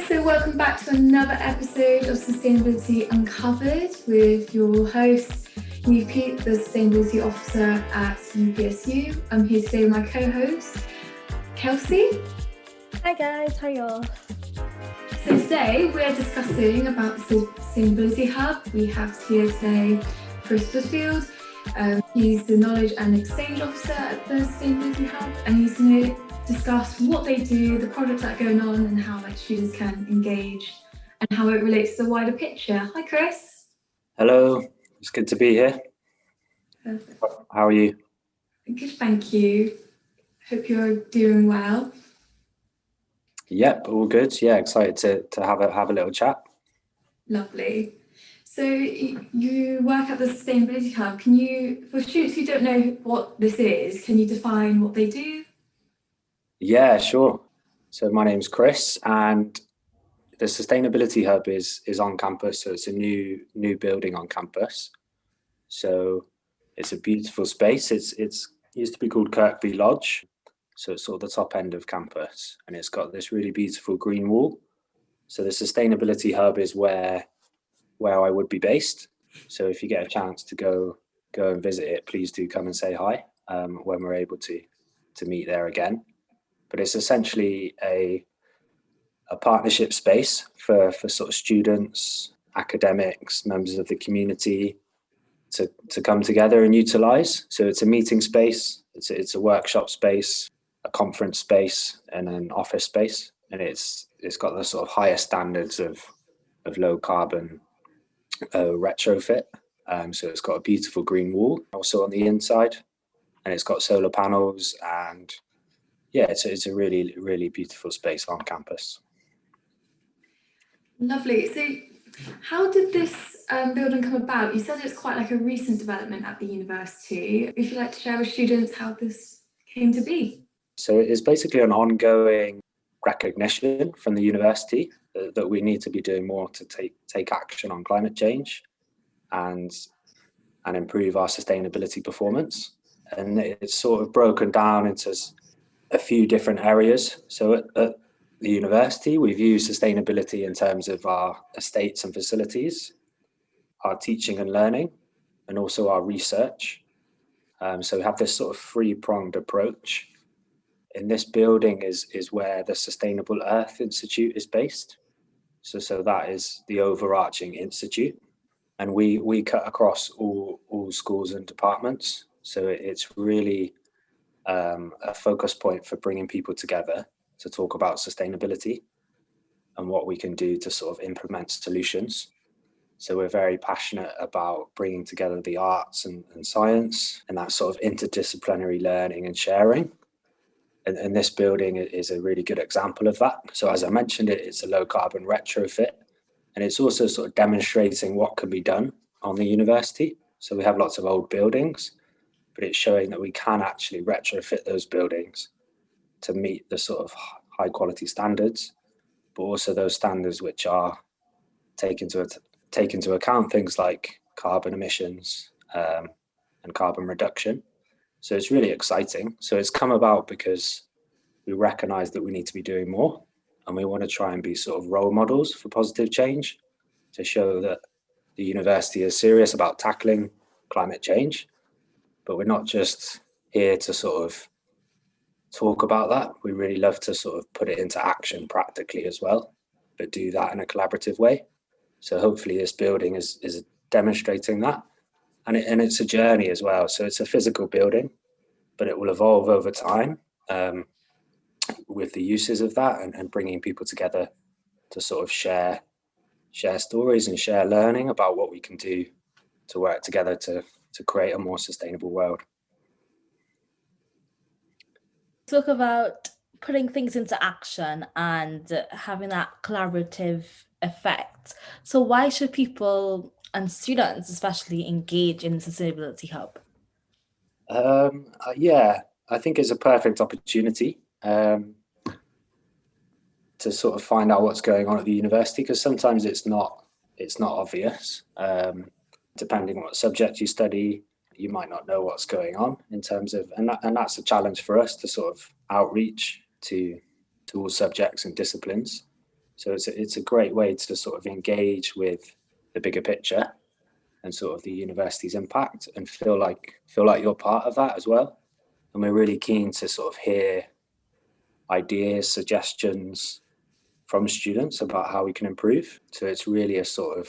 So welcome back to another episode of Sustainability Uncovered with your host, Neve Peat, the Sustainability Officer at UPSU. I'm here today with my co-host, Kelsey. Hi guys, how are y'all? So today we're discussing about the Sustainability Hub. We have here today Chris Woodfield. He's the Knowledge and Exchange Officer at the Sustainability Hub, and he's going to discuss what they do, the projects that are going on, and how students can engage and how it relates to the wider picture. Hi, Chris. Hello, it's good to be here. Perfect. How are you? Good, thank you. Hope you're doing well. Yep, all good. Yeah, excited to have a little chat. Lovely. So you work at the Sustainability Hub. Can you, for students who don't know what this is, can you define what they do? Yeah, sure. So my name's Chris, and the Sustainability Hub is on campus. So it's a new building on campus. So it's a beautiful space. It's used to be called Kirkby Lodge. So it's sort of the top end of campus, and it's got this really beautiful green wall. So the Sustainability Hub is where I would be based. So if you get a chance to go and visit it, please do come and say hi when we're able to meet there again. But it's essentially a partnership space for sort of students, academics, members of the community to come together and utilize. So it's a meeting space, it's a workshop space, a conference space, and an office space. And it's got the sort of higher standards of low carbon retrofit. So it's got a beautiful green wall also on the inside, and it's got solar panels, and yeah, it's a really, really beautiful space on campus. Lovely. So how did this building come about? You said it's quite like a recent development at the university. If you'd like to share with students how this came to be. So it's basically an ongoing recognition from the university that we need to be doing more to take action on climate change and improve our sustainability performance. And it's sort of broken down into a few different areas. So at the university, we view sustainability in terms of our estates and facilities, our teaching and learning, and also our research. So we have this sort of three-pronged approach. In this building is where the Sustainable Earth Institute is based. So that is the overarching institute. And we cut across all schools and departments. So it's really a focus point for bringing people together to talk about sustainability and what we can do to sort of implement solutions. So we're very passionate about bringing together the arts and science and that sort of interdisciplinary learning and sharing. And this building is a really good example of that. So as I mentioned, it's a low carbon retrofit, and it's also sort of demonstrating what can be done on the university. So we have lots of old buildings, but it's showing that we can actually retrofit those buildings to meet the sort of high quality standards, but also those standards which are take into account things like carbon emissions and carbon reduction. So it's really exciting. So it's come about because we recognize that we need to be doing more, and we want to try and be sort of role models for positive change to show that the university is serious about tackling climate change. But we're not just here to sort of talk about that. We really love to sort of put it into action practically as well, but do that in a collaborative way. So hopefully this building is demonstrating that. And it's a journey as well. So it's a physical building, but it will evolve over time with the uses of that and bringing people together to sort of share stories and share learning about what we can do to work together to create a more sustainable world. Talk about putting things into action and having that collaborative effect. So why should people and students especially engage in the Sustainability Hub? Yeah, I think it's a perfect opportunity to sort of find out what's going on at the university, because sometimes it's not obvious. Depending on what subject you study, you might not know what's going on in terms of, and that's a challenge for us to sort of outreach to all subjects and disciplines. So it's a great way to sort of engage with the bigger picture and sort of the university's impact, and feel like you're part of that as well. And we're really keen to sort of hear ideas, suggestions from students about how we can improve. So it's really a sort of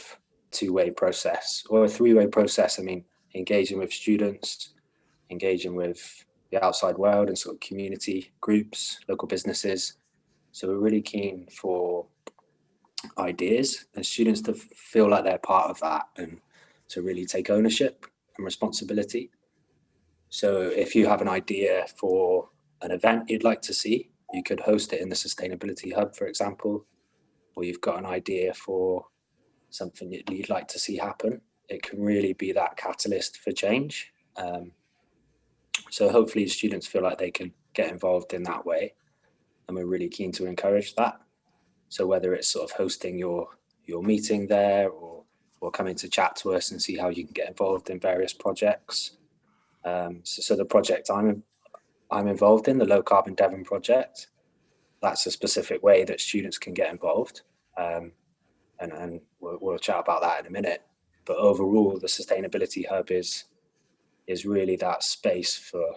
two-way process, or a three-way process. I mean, engaging with students, engaging with the outside world and sort of community groups, local businesses. So we're really keen for ideas and students to feel like they're part of that, and to really take ownership and responsibility. So if you have an idea for an event you'd like to see, you could host it in the Sustainability Hub, for example, or you've got an idea for something you'd like to see happen. It can really be that catalyst for change. So hopefully students feel like they can get involved in that way, and we're really keen to encourage that. So whether it's sort of hosting your meeting there, or coming to chat to us and see how you can get involved in various projects. So the project I'm involved in, the Low Carbon Devon project, that's a specific way that students can get involved. And we'll chat about that in a minute. But overall, the Sustainability Hub is really that space for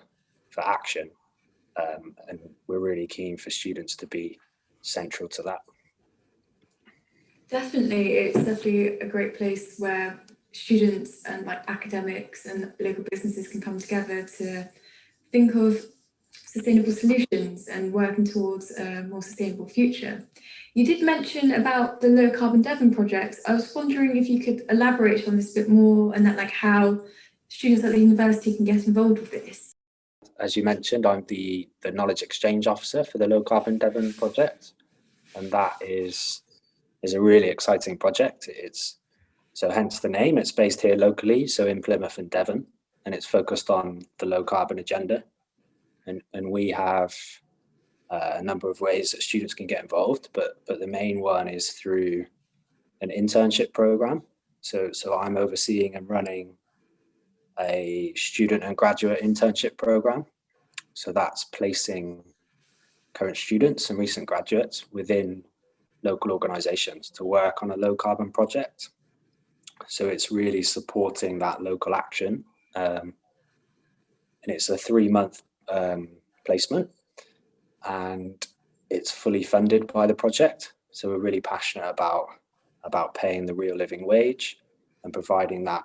action. And we're really keen for students to be central to that. Definitely, it's definitely a great place where students and like academics and local businesses can come together to think of sustainable solutions and working towards a more sustainable future. You did mention about the Low Carbon Devon project. I was wondering if you could elaborate on this a bit more, and that like how students at the university can get involved with this. As you mentioned, I'm the knowledge exchange officer for the Low Carbon Devon project, and that is a really exciting project. So hence the name. It's based here locally, so in Plymouth and Devon, and it's focused on the low carbon agenda. And we have a number of ways that students can get involved, but the main one is through an internship program. So I'm overseeing and running a student and graduate internship program. So that's placing current students and recent graduates within local organizations to work on a low carbon project. So it's really supporting that local action. And it's a 3-month placement, and it's fully funded by the project. So we're really passionate about paying the real living wage and providing that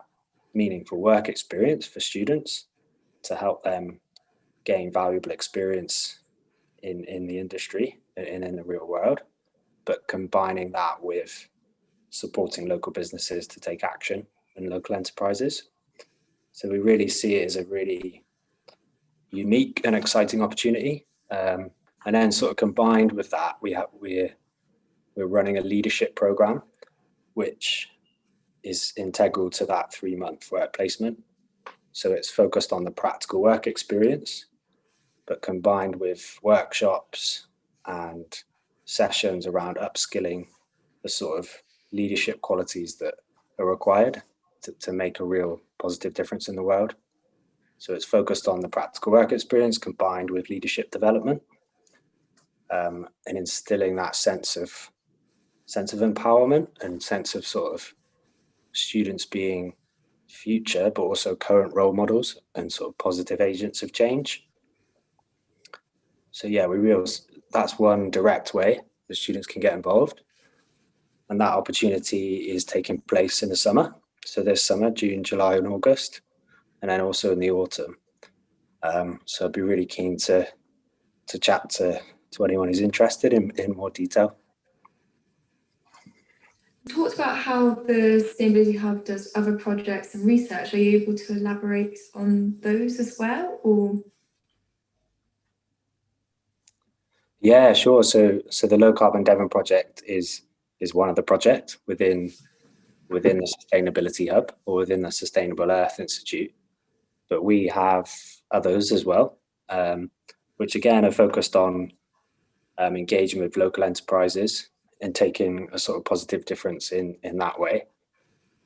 meaningful work experience for students to help them gain valuable experience in the industry and in the real world, but combining that with supporting local businesses to take action and local enterprises. So we really see it as a really unique and exciting opportunity. And then sort of combined with that, we're running a leadership program, which is integral to that 3-month work placement. So it's focused on the practical work experience, but combined with workshops and sessions around upskilling the sort of leadership qualities that are required to make a real positive difference in the world. So it's focused on the practical work experience combined with leadership development, and instilling that sense of empowerment and sense of sort of students being future, but also current role models and sort of positive agents of change. So yeah, that's one direct way the students can get involved. And that opportunity is taking place in the summer. So this summer, June, July and August, and then also in the autumn. So I'd be really keen to chat to anyone who's interested in more detail. You talked about how the Sustainability Hub does other projects and research. Are you able to elaborate on those as well, or? Yeah, sure. So the Low Carbon Devon project is one of the projects within the Sustainability Hub or within the Sustainable Earth Institute. But we have others as well, which again are focused on engaging with local enterprises and taking a sort of positive difference in that way.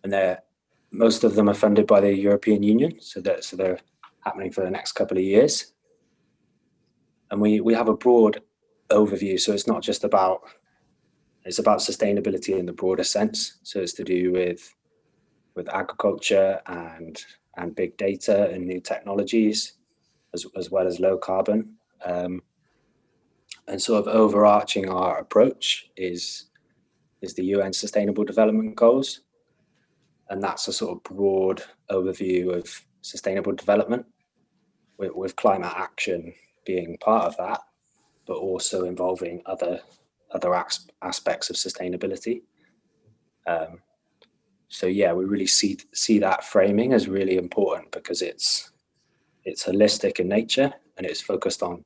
And most of them are funded by the European Union, so they're happening for the next couple of years. And we have a broad overview, so it's not just about It's about sustainability in the broader sense. So it's to do with agriculture and big data and new technologies, as well as low carbon. And sort of overarching our approach is the UN Sustainable Development Goals. And that's a sort of broad overview of sustainable development, with climate action being part of that, but also involving other aspects of sustainability. So yeah, we really see that framing as really important, because it's holistic in nature, and it's focused on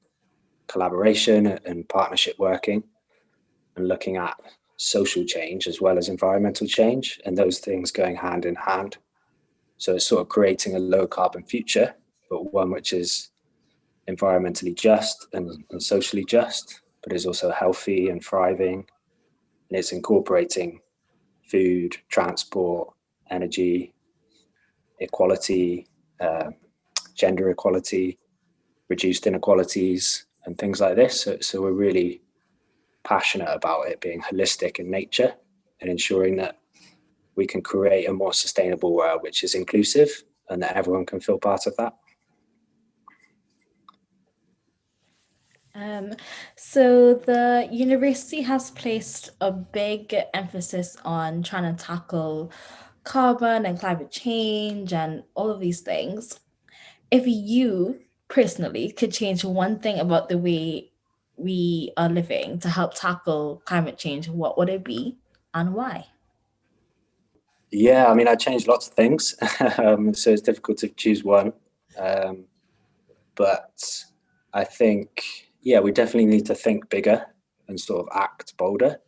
collaboration and partnership working, and looking at social change as well as environmental change, and those things going hand in hand. So it's sort of creating a low carbon future, but one which is environmentally just and socially just, but is also healthy and thriving. And it's incorporating food, transport, energy, equality, gender equality, reduced inequalities, and things like this. So we're really passionate about it being holistic in nature, and ensuring that we can create a more sustainable world which is inclusive, and that everyone can feel part of that. So the university has placed a big emphasis on trying to tackle carbon and climate change and all of these things. If you personally could change one thing about the way we are living to help tackle climate change, what would it be and why? Yeah, I mean, I changed lots of things, so it's difficult to choose one. But I think, yeah, we definitely need to think bigger and sort of act bolder.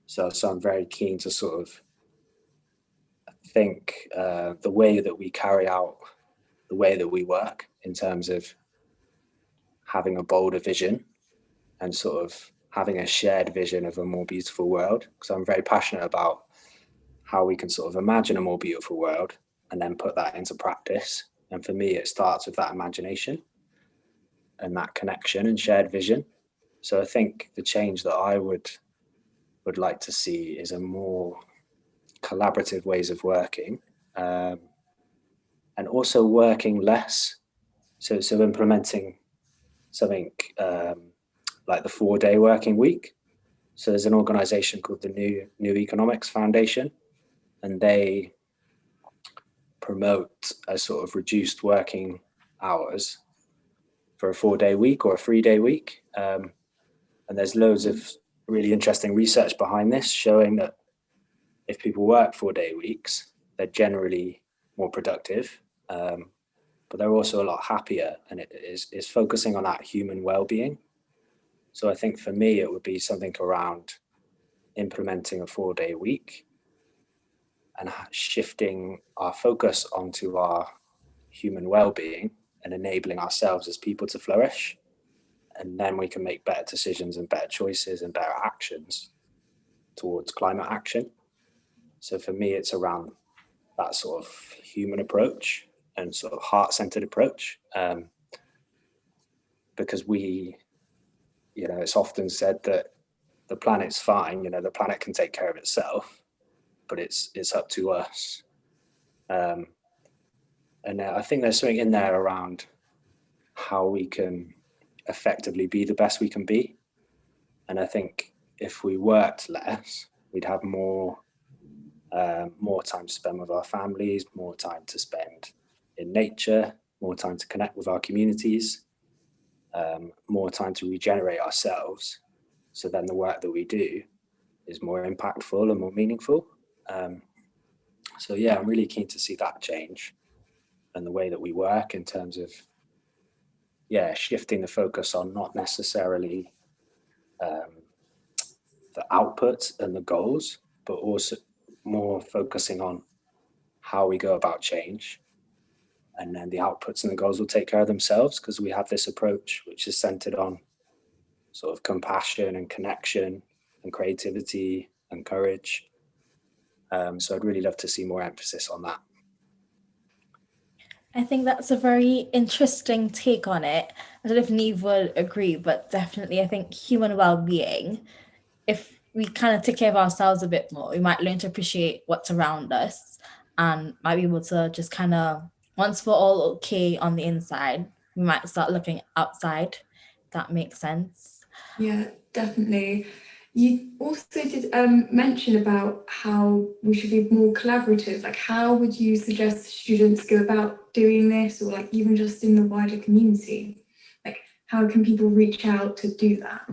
So I'm very keen to sort of think the way that we carry out the way that we work, in terms of having a bolder vision and sort of having a shared vision of a more beautiful world. Because I'm very passionate about how we can sort of imagine a more beautiful world and then put that into practice. And for me, it starts with that imagination and that connection and shared vision. So I think the change that I would like to see is a more collaborative ways of working, and also working less. So implementing something like the 4-day working week. So there's an organization called the New Economics Foundation, and they promote a sort of reduced working hours for a 4-day week or a 3-day week. And there's loads of really interesting research behind this, showing that if people work 4-day weeks, they're generally more productive, but they're also a lot happier, and it is focusing on that human well-being. So I think for me, it would be something around implementing a 4-day week and shifting our focus onto our human well-being and enabling ourselves as people to flourish. And then we can make better decisions and better choices and better actions towards climate action. So for me, it's around that sort of human approach and sort of heart-centered approach, because it's often said that the planet's fine, the planet can take care of itself, but it's up to us. And I think there's something in there around how we can effectively be the best we can be. And I think if we worked less, we'd have more time to spend with our families, more time to spend in nature, more time to connect with our communities, more time to regenerate ourselves. So then the work that we do is more impactful and more meaningful. So yeah, I'm really keen to see that change, and the way that we work, in terms of shifting the focus on not necessarily the output and the goals, but also more focusing on how we go about change. And then the outputs and the goals will take care of themselves, because we have this approach which is centered on sort of compassion and connection and creativity and courage. So I'd really love to see more emphasis on that. I think that's a very interesting take on it. I don't know if Neve would agree, but definitely I think human well-being, if we kind of take care of ourselves a bit more, we might learn to appreciate what's around us and might be able to just kind of, once we're all okay on the inside, we might start looking outside. If that makes sense. Yeah, definitely. You also did mention about how we should be more collaborative. Like, how would you suggest students go about doing this, or like even just in the wider community? Like, how can people reach out to do that?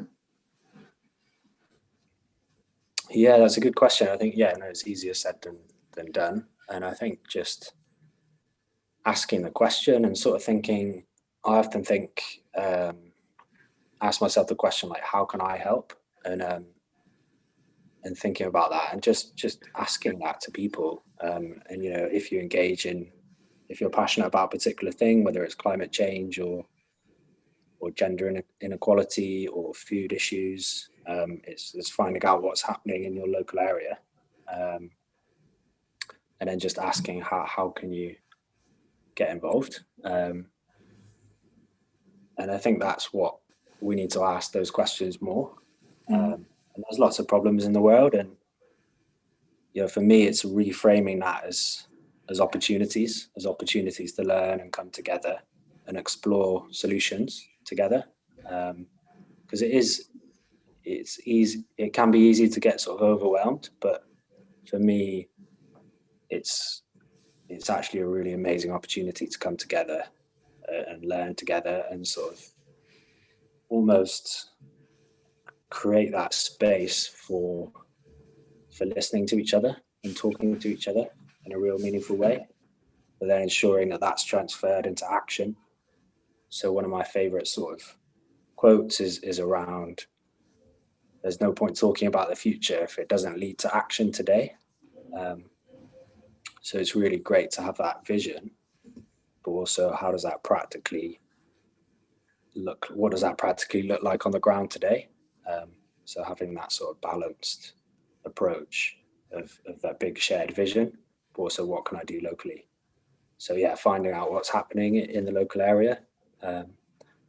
Yeah, that's a good question. I think, it's easier said than done. And I think just asking the question and sort of thinking, I often think, ask myself the question, like, how can I help? And thinking about that and just asking that to people. And, if you engage if you're passionate about a particular thing, whether it's climate change or gender inequality or food issues, it's finding out what's happening in your local area. And then just asking how can you get involved. And I think that's what we need to ask those questions more. And there's lots of problems in the world, and for me, it's reframing that as opportunities to learn and come together and explore solutions together. Because it can be easy to get sort of overwhelmed, but for me, it's actually a really amazing opportunity to come together and learn together and sort of almost create that space for listening to each other and talking to each other in a real meaningful way, but then ensuring that that's transferred into action. So one of my favorite sort of quotes is around, there's no point talking about the future if it doesn't lead to action today. So it's really great to have that vision, but also how does that practically look? What does that practically look like on the ground today? So having that sort of balanced approach of that big shared vision, but also what can I do locally? So finding out what's happening in the local area,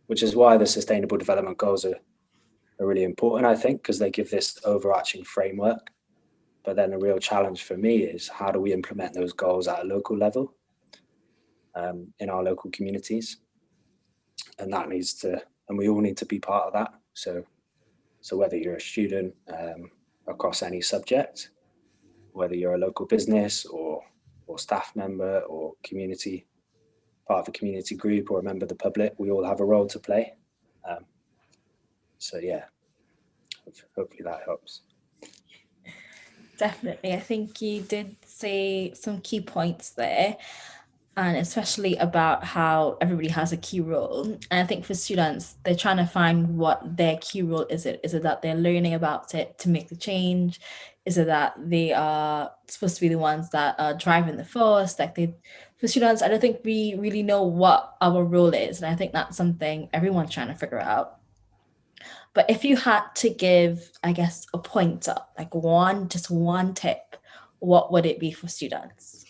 which is why the Sustainable Development Goals are really important, I think, because they give this overarching framework. But then the real challenge for me is how do we implement those goals at a local level in our local communities? And that needs to, and we all need to be part of that. So whether you're a student across any subject, whether you're a local business or staff member or part of a community group or a member of the public, we all have a role to play. Hopefully that helps. Definitely. I think you did say some key points there, and especially about how everybody has a key role. And I think for students, they're trying to find what their key role is. Is it that they're learning about it to make the change? Is it that they are supposed to be the ones that are driving the force? For students, I don't think we really know what our role is. And I think that's something everyone's trying to figure out. But if you had to give, I guess, a pointer, like just one tip, what would it be for students?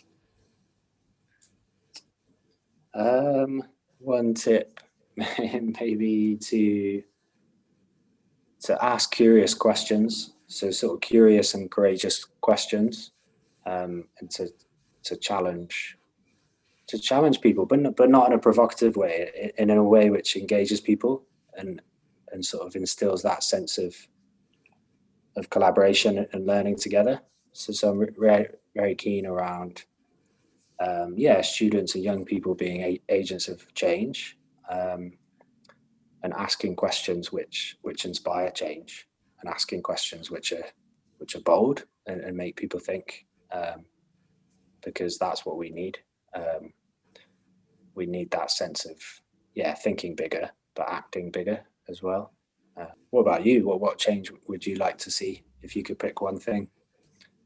One tip maybe to ask curious questions. So sort of curious and courageous questions, and to challenge people, but not in a provocative way, in a way which engages people and sort of instills that sense of collaboration and learning together. So I'm very keen around students and young people being agents of change, and asking questions which inspire change, and asking questions which are bold and make people think, because that's what we need. We need that sense of thinking bigger but acting bigger as well. What about you? What change would you like to see if you could pick one thing?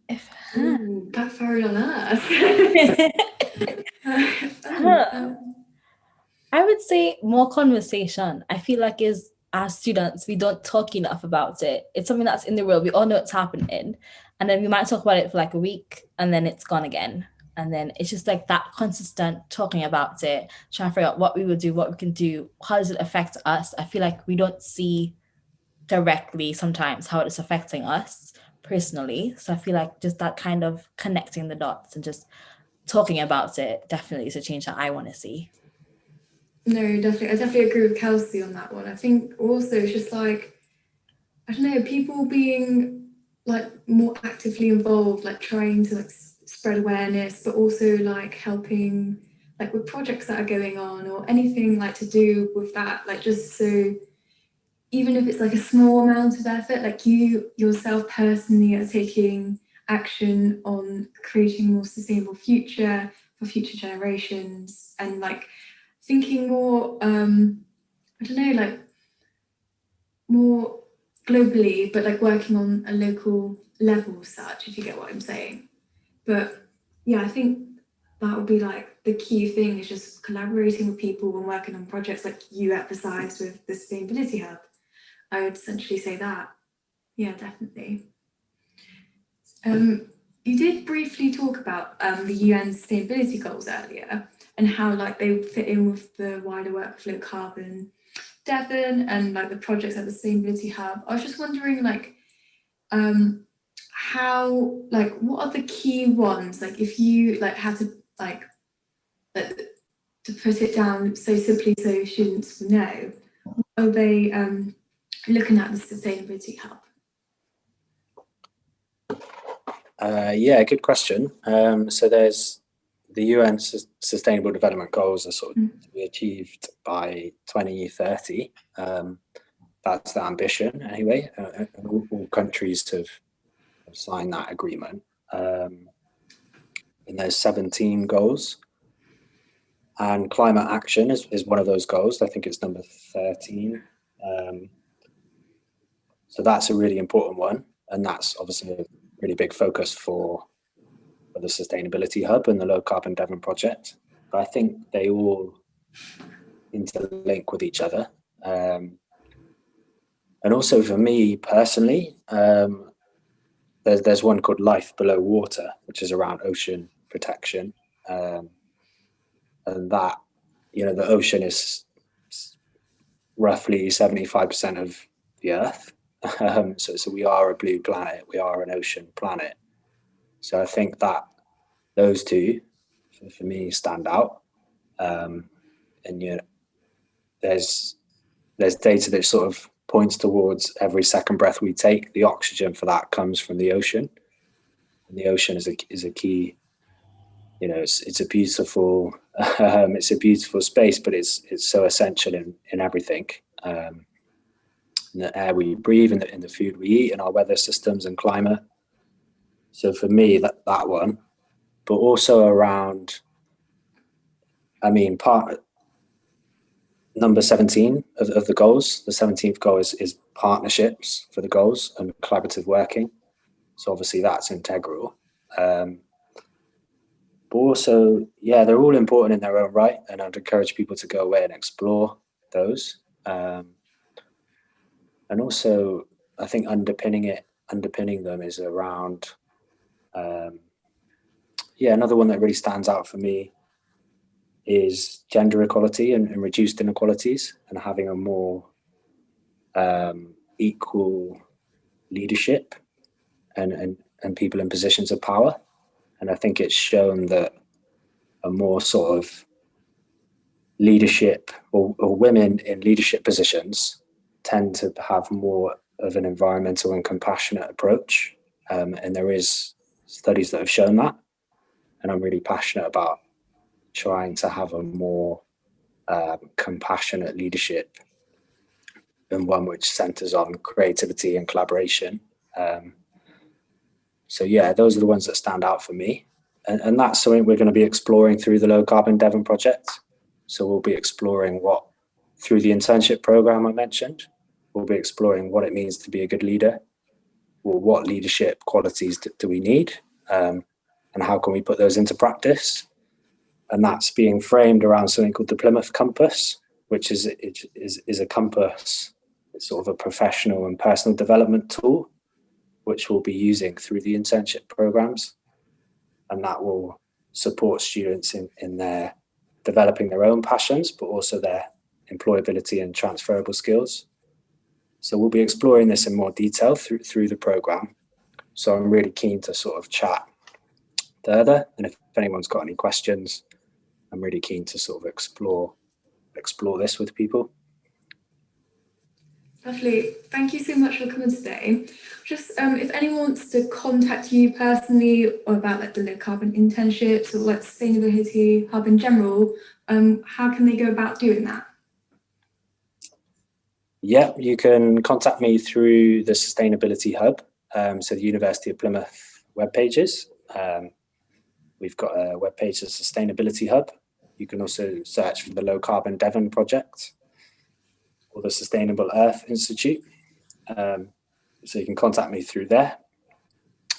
That's very on us. I would say more conversation. I feel like as students, we don't talk enough about it. It's something that's in the world. We all know it's happening. And then we might talk about it for like a week and then it's gone again. And then it's just like that consistent talking about it, trying to figure out what we will do, what we can do, how does it affect us? I feel like we don't see directly sometimes how it's affecting us personally. So I feel like just that kind of connecting the dots and just talking about it definitely is a change that I want to see. No, definitely. I definitely agree with Kelsey on that one. I think also it's just like, I don't know, people being like more actively involved, like trying to like spread awareness, but also like helping like with projects that are going on or anything like to do with that, like just so even if it's like a small amount of effort, like you yourself personally are taking action on creating a more sustainable future for future generations and like thinking more I don't know, like more globally, but like working on a local level such, if you get what I'm saying. But yeah, I think that would be like the key thing is just collaborating with people and working on projects like you emphasised with the Sustainability Hub. I would essentially say that. Yeah, definitely. You did briefly talk about the UN sustainability goals earlier and how like they fit in with the wider work of low carbon Devon and like the projects at the Sustainability Hub. I was just wondering like how like what are the key ones like if you like had to like to put it down so simply so students will know, are they looking at the Sustainability Hub? Yeah, good question. So there's the UN Sustainable Development Goals are sort of to be achieved by 2030. That's the ambition anyway. And all countries have signed that agreement. And there's 17 goals. And climate action is one of those goals. I think it's number 13. So that's a really important one. And that's obviously a really big focus for the Sustainability Hub and the Low Carbon Devon project. But I think they all interlink with each other. And also for me personally, there's one called Life Below Water, which is around ocean protection. And that, you know, the ocean is roughly 75% of the Earth. So we are a blue planet, we are an ocean planet. So I think that those two, for me, stand out. And you know, there's data that sort of points towards every second breath we take, the oxygen for that comes from the ocean. And the ocean is a key. You know, it's a beautiful space, but it's so essential in everything. In the air we breathe, in the food we eat, in our weather systems and climate. So for me, that one, but also around, I mean, number 17 of the goals, the 17th goal is partnerships for the goals and collaborative working. So obviously that's integral. But also, yeah, they're all important in their own right, and I'd encourage people to go away and explore those. And also, I think underpinning them is around, another one that really stands out for me is gender equality and reduced inequalities, and having a more equal leadership and people in positions of power. And I think it's shown that a more sort of leadership or women in leadership positions tend to have more of an environmental and compassionate approach. And there is studies that have shown that. And I'm really passionate about trying to have a more compassionate leadership, and one which centers on creativity and collaboration. So yeah, those are the ones that stand out for me. And that's something we're going to be exploring through the Low Carbon Devon project. So we'll be exploring through the internship program I mentioned, we'll be exploring what it means to be a good leader. Well, what leadership qualities do we need? And how can we put those into practice? And that's being framed around something called the Plymouth Compass, which is a compass. It's sort of a professional and personal development tool, which we'll be using through the internship programs. And that will support students in their developing their own passions, but also their employability and transferable skills. So we'll be exploring this in more detail through the programme. So I'm really keen to sort of chat further, and if anyone's got any questions, I'm really keen to sort of explore this with people. Lovely. Thank you so much for coming today. Just if anyone wants to contact you personally or about like the low carbon internships or like sustainability hub in general, how can they go about doing that? Yeah, you can contact me through the Sustainability Hub, so the University of Plymouth web pages. We've got a web page, the Sustainability Hub. You can also search for the Low Carbon Devon project or the Sustainable Earth Institute. So you can contact me through there.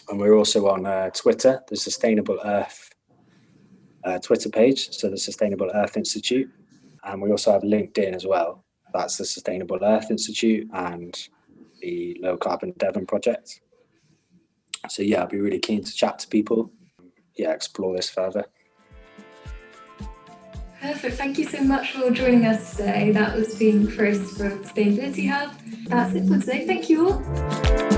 And we're also on Twitter, the Sustainable Earth Twitter page, so the Sustainable Earth Institute. And we also have LinkedIn as well. That's the Sustainable Earth Institute and the Low Carbon Devon project. So yeah, I'd be really keen to chat to people. Yeah, explore this further. Perfect. Thank you so much for joining us today. That was being Chris from Sustainability Hub. That's it for today. Thank you all.